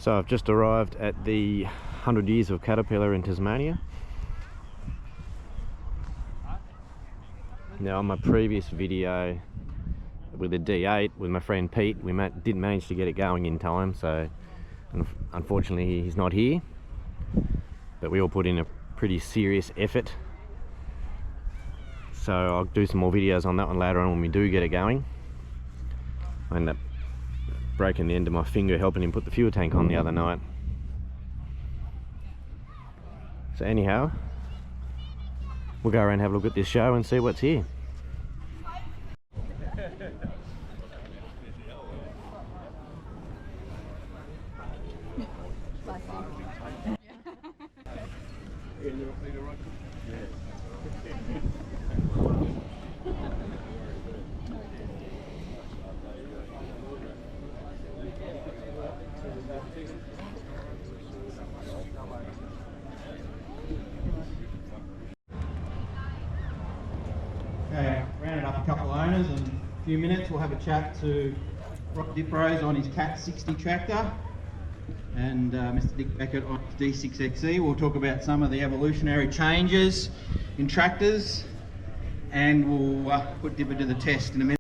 So I've just arrived at the 100 Years of Caterpillar in Tasmania. Now, on my previous video with the D8 with my friend Pete, we didn't manage to get it going in time, so unfortunately he's not here, but we all put in a pretty serious effort. So I'll do some more videos on that one later on when we do get it going. I ended up breaking the end of my finger helping him put the fuel tank on the other night. So anyhow, we'll go around and have a look at this show and see what's here. Okay, rounded up a couple of owners, and in a few minutes we'll have a chat to Rob Diprose on his Cat 60 tractor and Mr. Dick Beckett on his D6XE. We'll talk about some of the evolutionary changes in tractors, and we'll put Dipper to the test in a minute.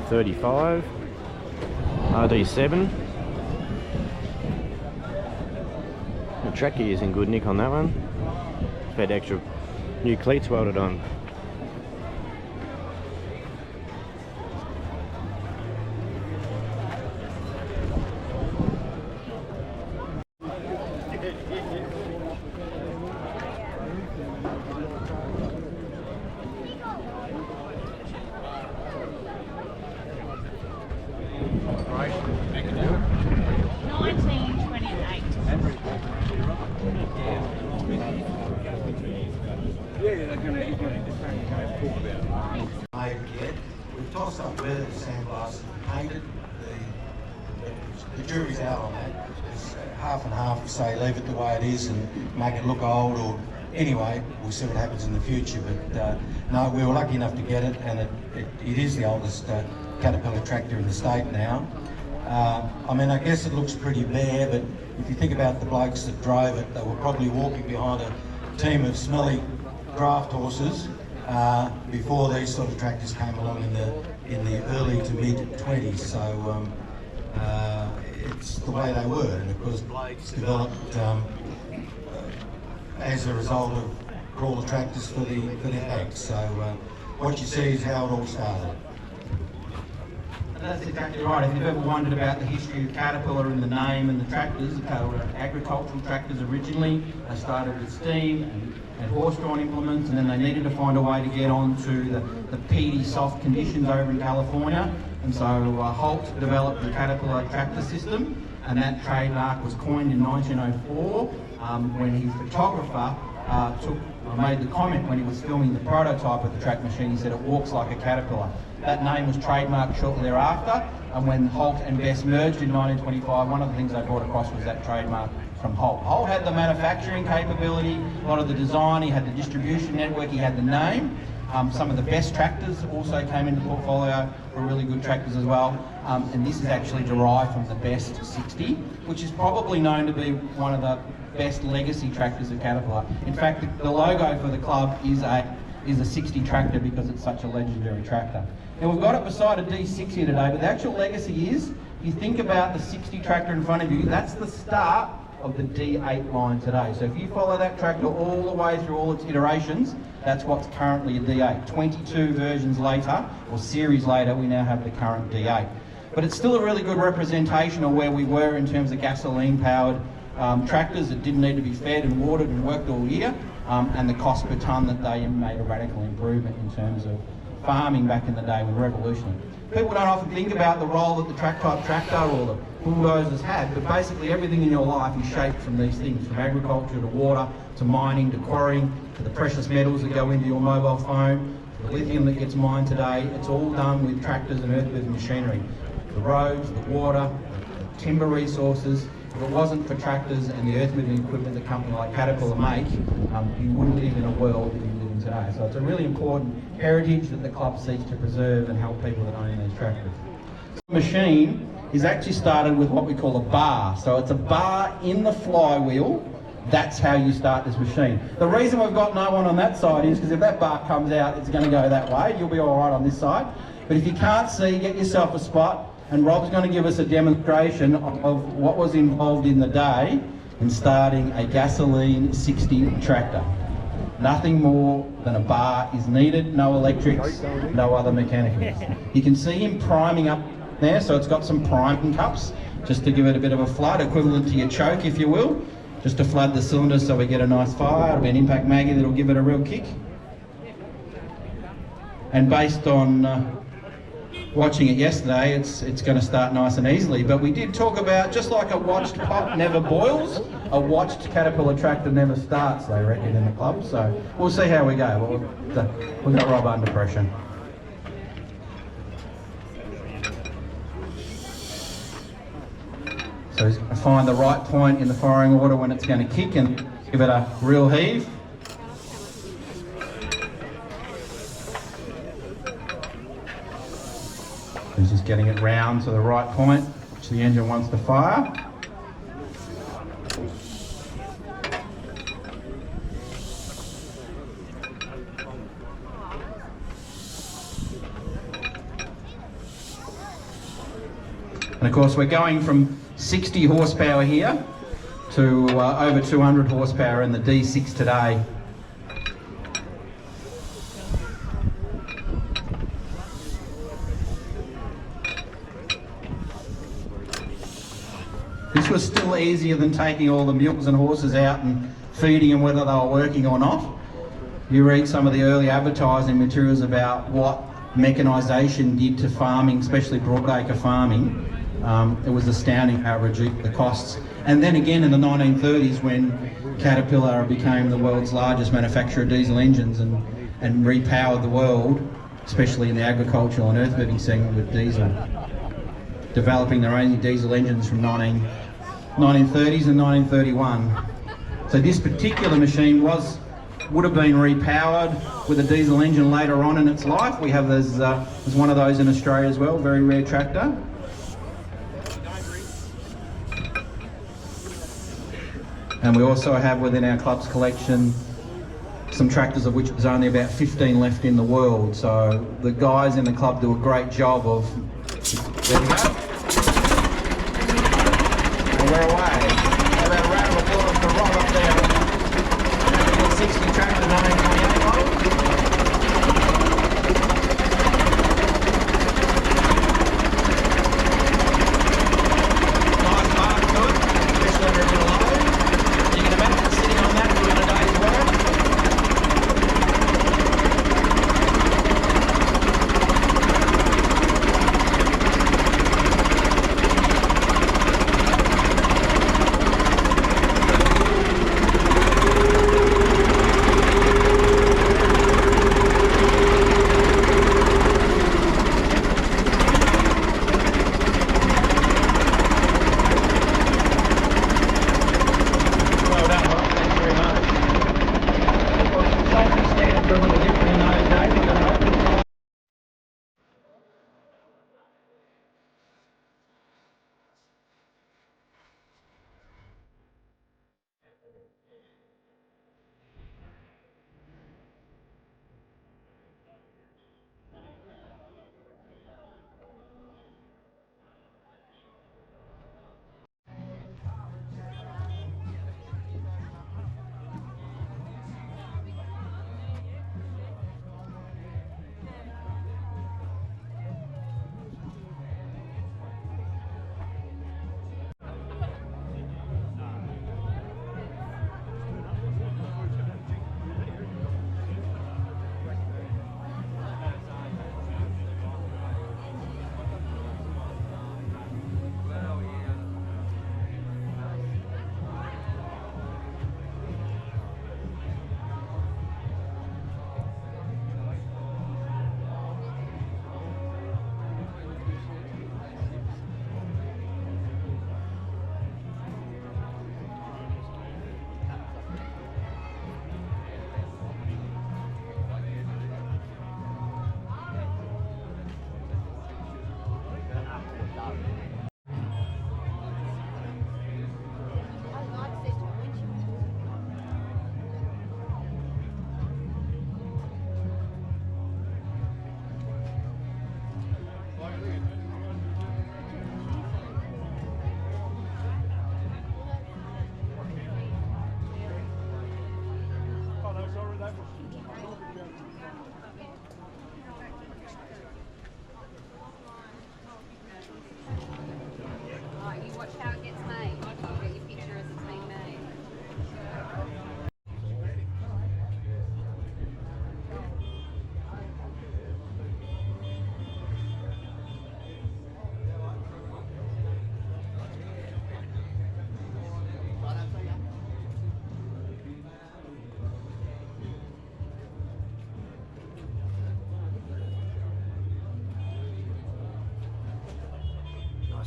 '35 RD7. The track gear is in good nick on that one. Just had extra new cleats welded on. We've tossed up weather sandblasted and painted. The jury's out on that. It's half and half. Say leave it the way it is and make it look old, or anyway, we'll see what happens in the future. But no, we were lucky enough to get it, and it is the oldest Caterpillar tractor in the state now. I mean, I guess it looks pretty bare, but if you think about the blokes that drove it, they were probably walking behind a team of smelly draft horses before these sort of tractors came along in the early to mid 20s. So it's the way they were, and of course blokes developed as a result of crawler tractors for the banks. So what you see is how it all started. That's exactly right. If you've ever wondered about the history of Caterpillar and the name and the tractors, they were agricultural tractors originally. They started with steam and horse-drawn implements, and then they needed to find a way to get onto the peaty, soft conditions over in California. And so Holt developed the Caterpillar tractor system, and that trademark was coined in 1904 when his photographer made the comment when he was filming the prototype of the track machine. He said, "It walks like a Caterpillar." That name was trademarked shortly thereafter, and when Holt and Best merged in 1925, one of the things they brought across was that trademark from Holt. Holt had the manufacturing capability, a lot of the design, he had the distribution network, he had the name. Some of the best tractors also came into the portfolio, were really good tractors as well. And this is actually derived from the Best 60, which is probably known to be one of the best legacy tractors of Caterpillar. In fact, the logo for the club is a 60 tractor because it's such a legendary tractor. Now we've got it beside a D6 here today, but the actual legacy is, if you think about the 60 tractor in front of you, that's the start of the D8 line today. So if you follow that tractor all the way through all its iterations, that's what's currently a D8. 22 versions later, or series later, we now have the current D8. But it's still a really good representation of where we were in terms of gasoline-powered tractors that didn't need to be fed and watered and worked all year, and the cost per tonne that they made a radical improvement in terms of farming back in the day, was revolutionary. People don't often think about the role that the track-type tractor or the bulldozers had, but basically everything in your life is shaped from these things, from agriculture to water, to mining, to quarrying, to the precious metals that go into your mobile phone, to the lithium that gets mined today. It's all done with tractors and earth-moving machinery. The roads, the water, the timber resources. If it wasn't for tractors and the earth-moving equipment that companies like Caterpillar make, you wouldn't live in a world that you live in today. So it's a really important heritage that the club seeks to preserve and help people that own these tractors. The machine is actually started with what we call a bar. So it's a bar in the flywheel. That's how you start this machine. The reason we've got no one on that side is because if that bar comes out, it's going to go that way. You'll be all right on this side. But if you can't see, get yourself a spot, and Rob's going to give us a demonstration of what was involved in the day in starting a gasoline 60 tractor. Nothing more than a bar is needed, no electrics, no other mechanicals. You can see him priming up there, so it's got some priming cups, just to give it a bit of a flood, equivalent to your choke, if you will, just to flood the cylinders so we get a nice fire. It'll be an impact maggie that'll give it a real kick. And based on watching it yesterday, it's going to start nice and easily. But we did talk about, just like a watched pot never boils, a watched Caterpillar tractor never starts, they reckon in the club. So we'll see how we go. We've got Rob under pressure. So he's going to find the right point in the firing order when it's going to kick and give it a real heave. He's just getting it round to the right point, which the engine wants to fire. And of course we're going from 60 horsepower here to over 200 horsepower in the D6 today. This was still easier than taking all the mules and horses out and feeding them whether they were working or not. You read some of the early advertising materials about what mechanisation did to farming, especially broadacre farming. It was astounding how it reduced the costs. And then again in the 1930s, when Caterpillar became the world's largest manufacturer of diesel engines and repowered the world, especially in the agricultural and earth moving segment with diesel, developing their own diesel engines from 1930s and 1931. So this particular machine would have been repowered with a diesel engine later on in its life. We have there's one of those in Australia as well, very rare tractor. And we also have within our club's collection some tractors of which there's only about 15 left in the world. So the guys in the club do a great job of... There we go. And we're away. How about a round of applause for Rob up there? 60 tractor 1928 model.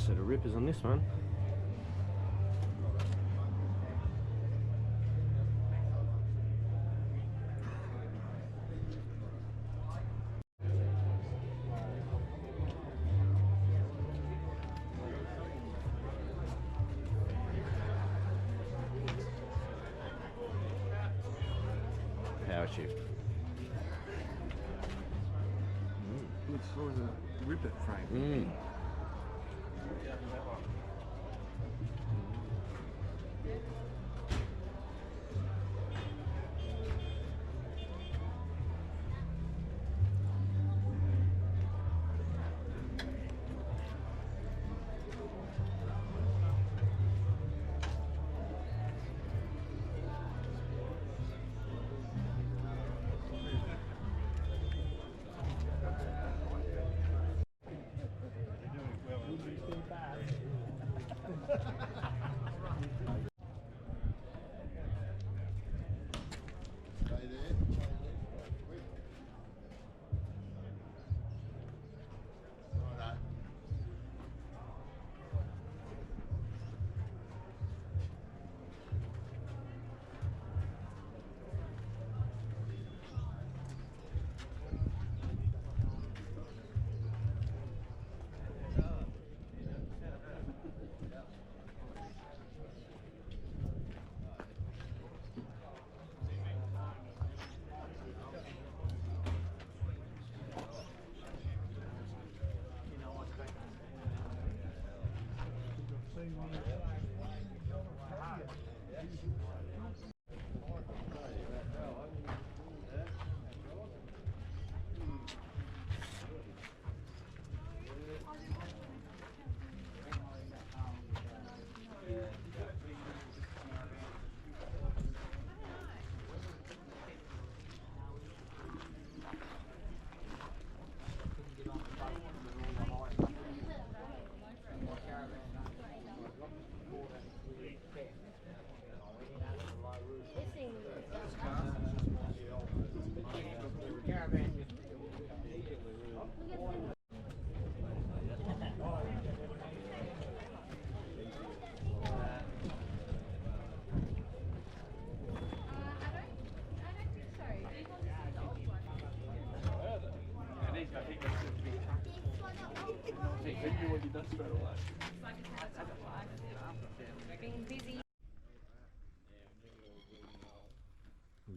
Nice set of rippers on this one. Power shift. Good size of ribbit frame.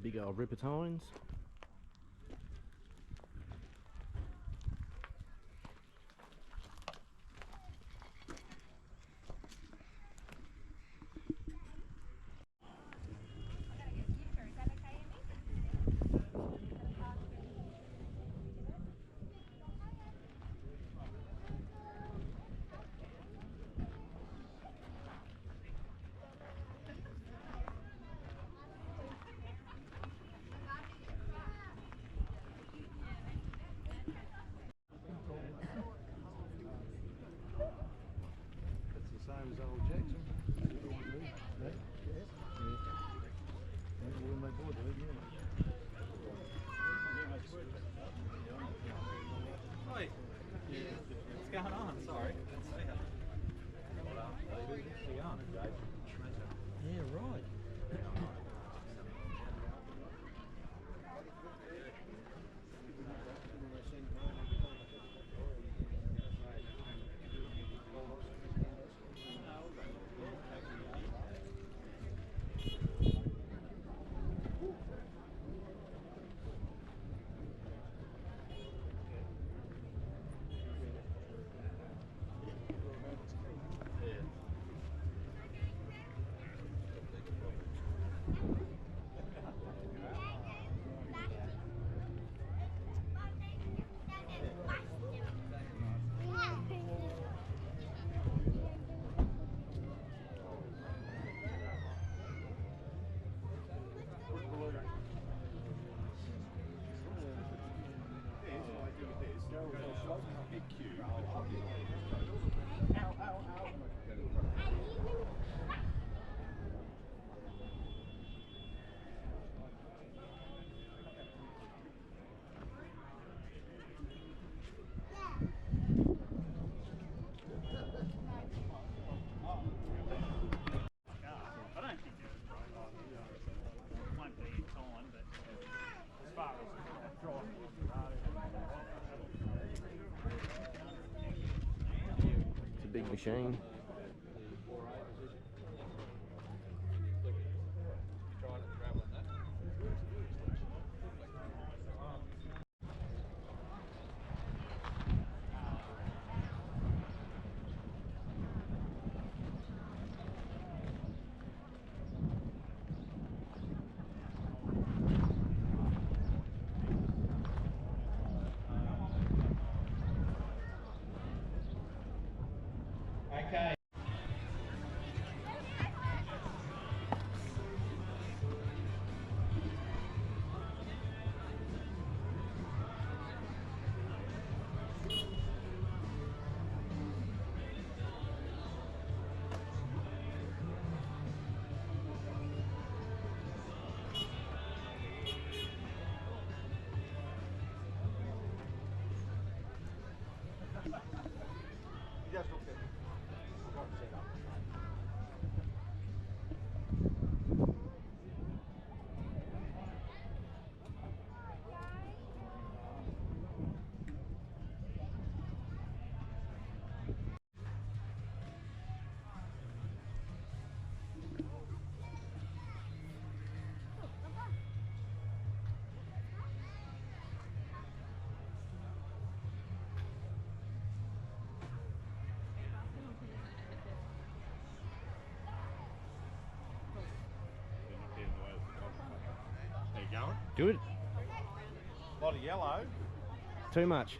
Big old ripper tines. What's going on? Sorry. Yeah, right. machine. Okay. Good. A lot of yellow. Too much.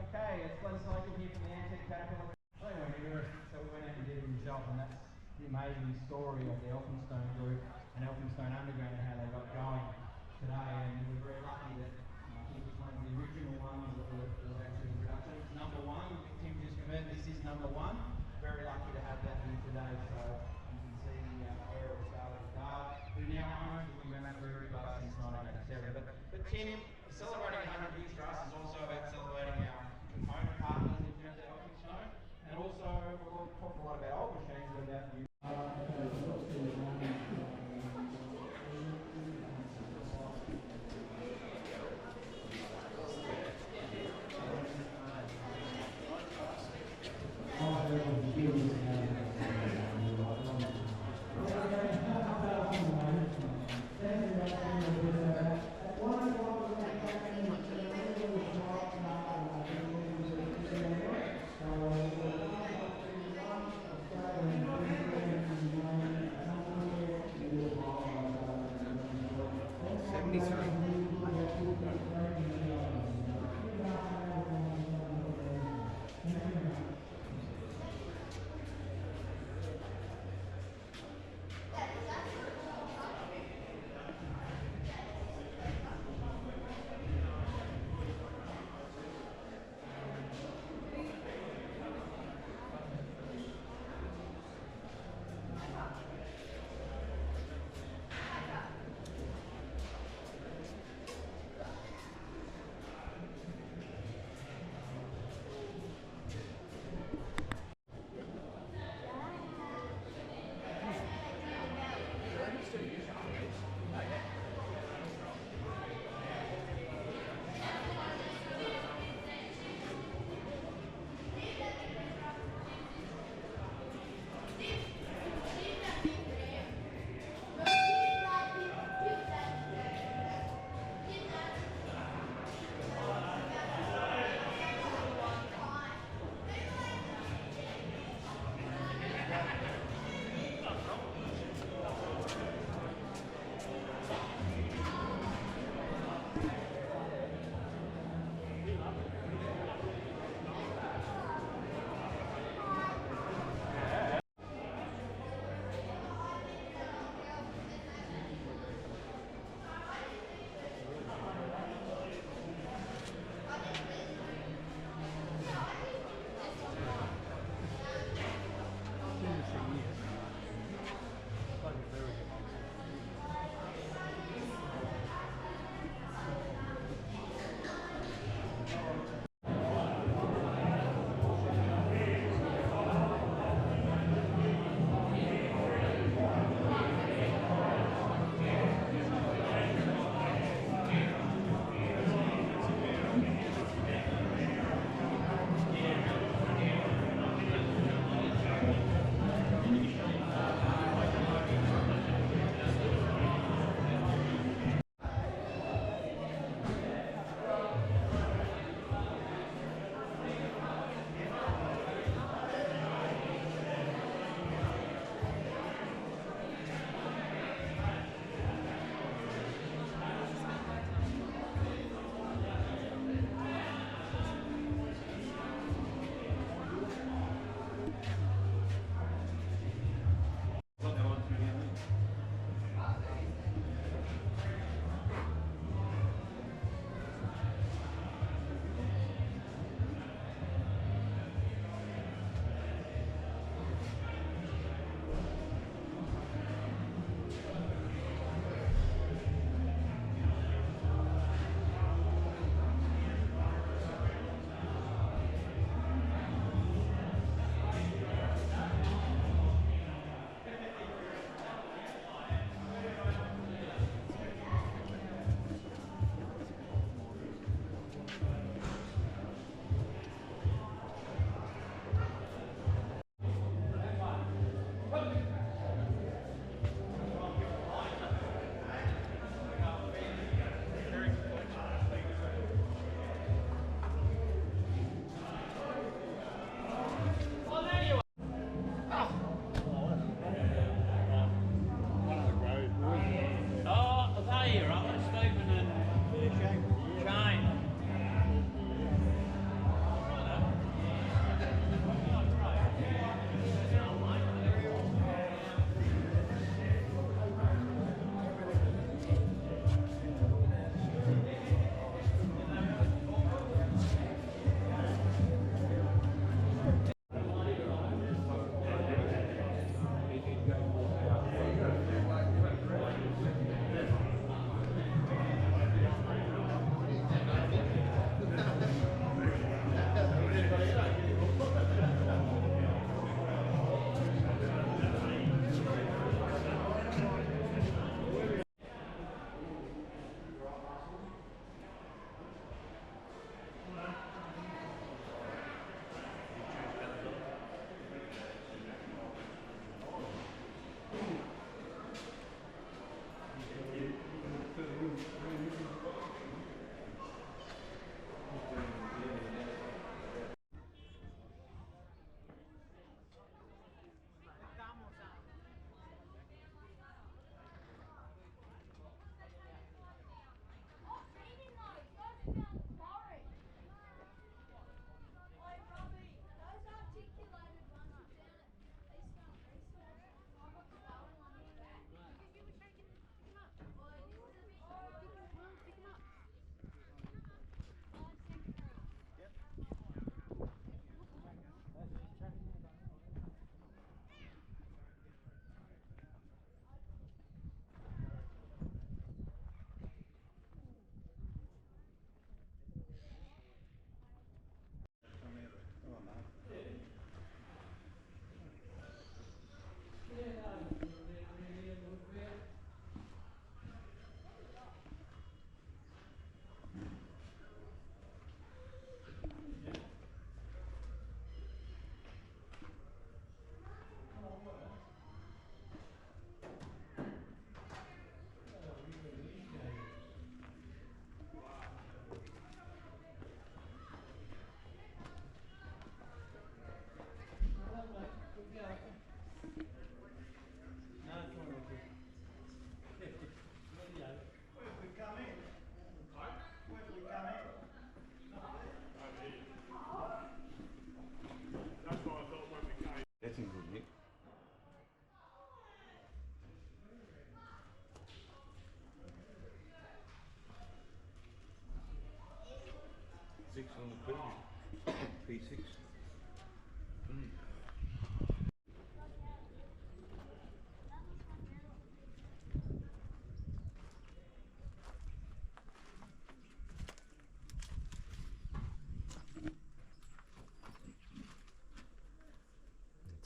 Okay, it's Glenn Slocum here from the Antique Caterpillar. So we went out and did a job, and that's the amazing story of the Elphinstone Group and Elphinstone Underground and how they got going today. And we're very lucky that I think it's one of the original ones that was actually in production. It's number one. Tim just confirmed this is number one. Very lucky to have that here today. So you can see the air of Scarlet Star, who now owns the Wimberley Brewery Bar since 1987. But Tim, celebrating 100 years for us is also about celebrating our component partners in terms of Elphinstone, and also we'll talk a lot about old machines, but about new.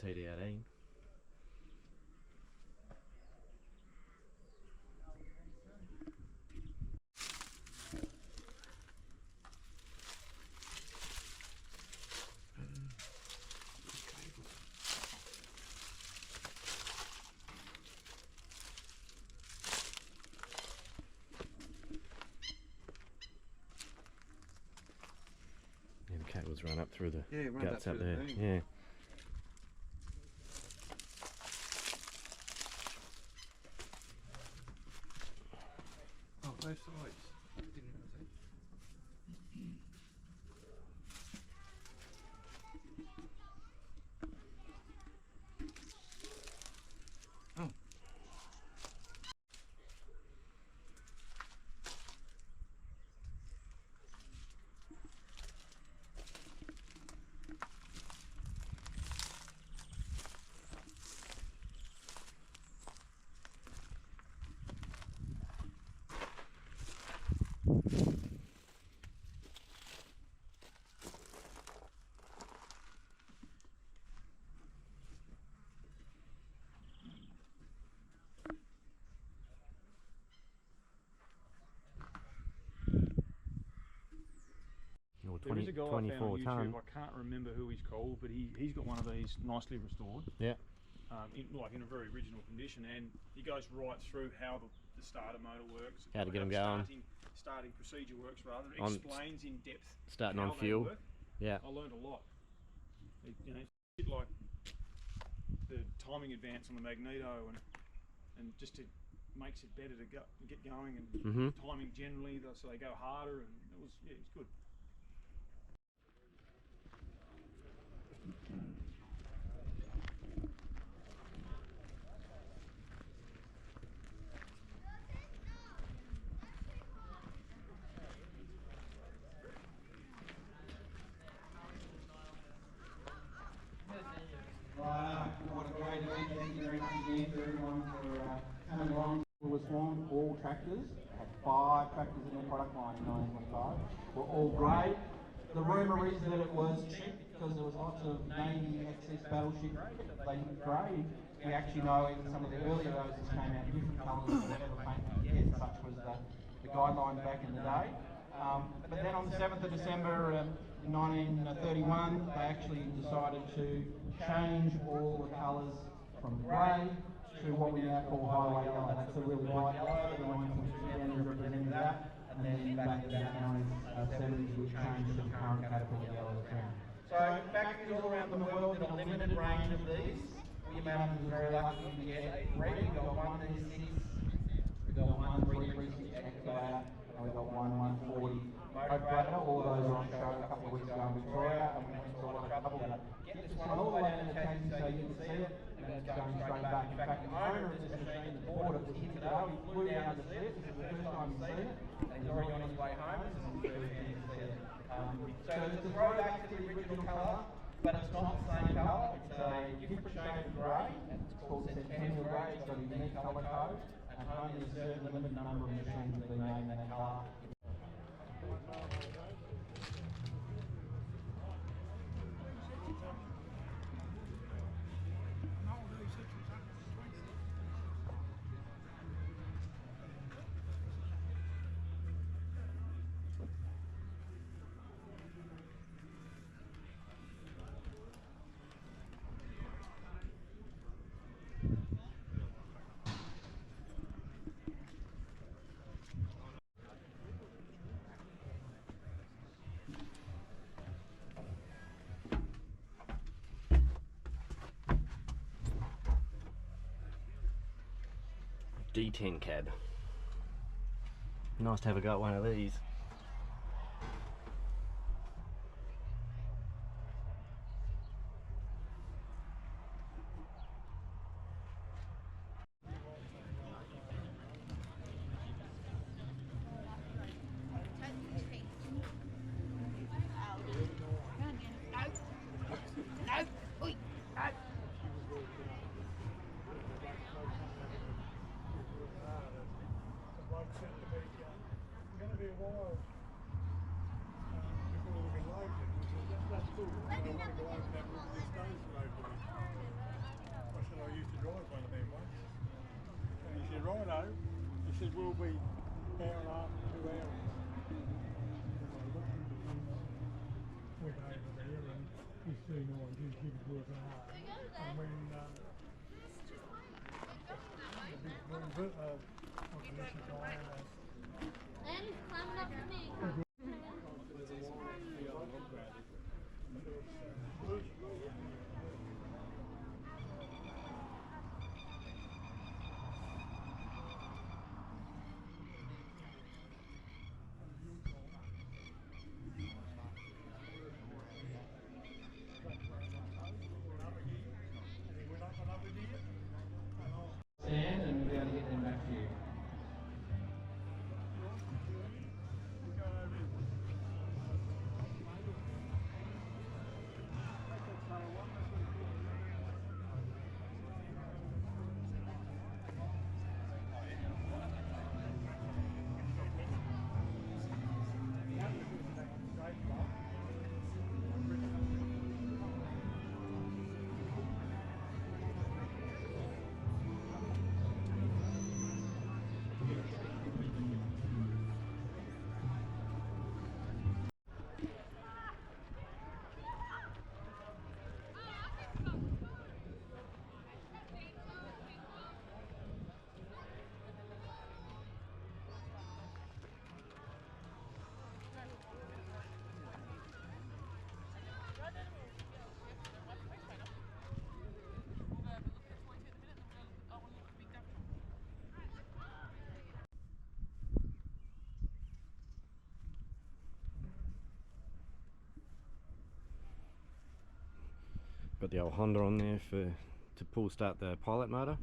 TD18. Yeah, the cables run up through the guts up there. Yeah. Oh, both sides. Didn't realise that. Oh. Or There is a guy I found 24 on YouTube, ton. I can't remember who he's called, but he's got one of these nicely restored. Yeah. In a very original condition, and he goes right through how the starter motor works, How to get them the going. starting procedure works, rather. It On explains in depth starting how on they fuel. work. Yeah. I learned a lot. You know, shit like the timing advance on the magneto, and just to makes it better to get going, and timing generally, so they go harder, and it was good. What a great event. Thank you very much again to everyone for coming along. It was formed all tractors. It had 5 tractors in their product line in 1925. Were all grade. The rumour is that it was cheap because there was lots of Navy excess battleship laden grade. We actually know in some of the earlier roses came out in different colours than whatever paint you get. Such was the guideline back in the day. But then on the 7th of December in 1931, they actually decided to change all the colours from grey to what we now call highway yellow. That's a really bright yellow. The 1950 banners represented that. And then back in the 1970s, we changed to the current Caterpillar yellow trim. So factories all around the world did a limited range of these. We Americans were very lucky to get 3. We got one D6, we got one 336 excavator, and we got one 140 motor. All of those are on show a couple of weeks ago in Victoria, and we went to a couple to get this one all the way down the chassis so you can see it, and it's going straight back. In fact, the owner of this machine that bought it was here today. We flew down to see it. This is the first time he's seen it, and he's already on his way home. This is his first chance to see it. So it's a throwback to the original colour, but it's not the same colour. It's a different shade of grey. It's called Centennial Grey. It's got a unique colour code, and only a certain limited number of machines have been made in that colour. D10 cab. Nice to have a go at one of these. Going to be a while. will be hour and a half, 2 hours. Went over there and he's seen all his kids working hard. And when the big And he's climbing up to me. Stand and we'll be able to get them back to you. Got the old Honda on there to pull start the pilot motor.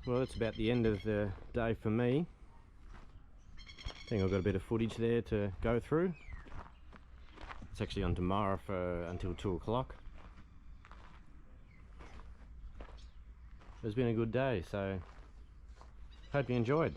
Well, that's about the end of the day for me. I think I've got a bit of footage there to go through. It's actually on tomorrow for until 2 o'clock. It's been a good day, so hope you enjoyed.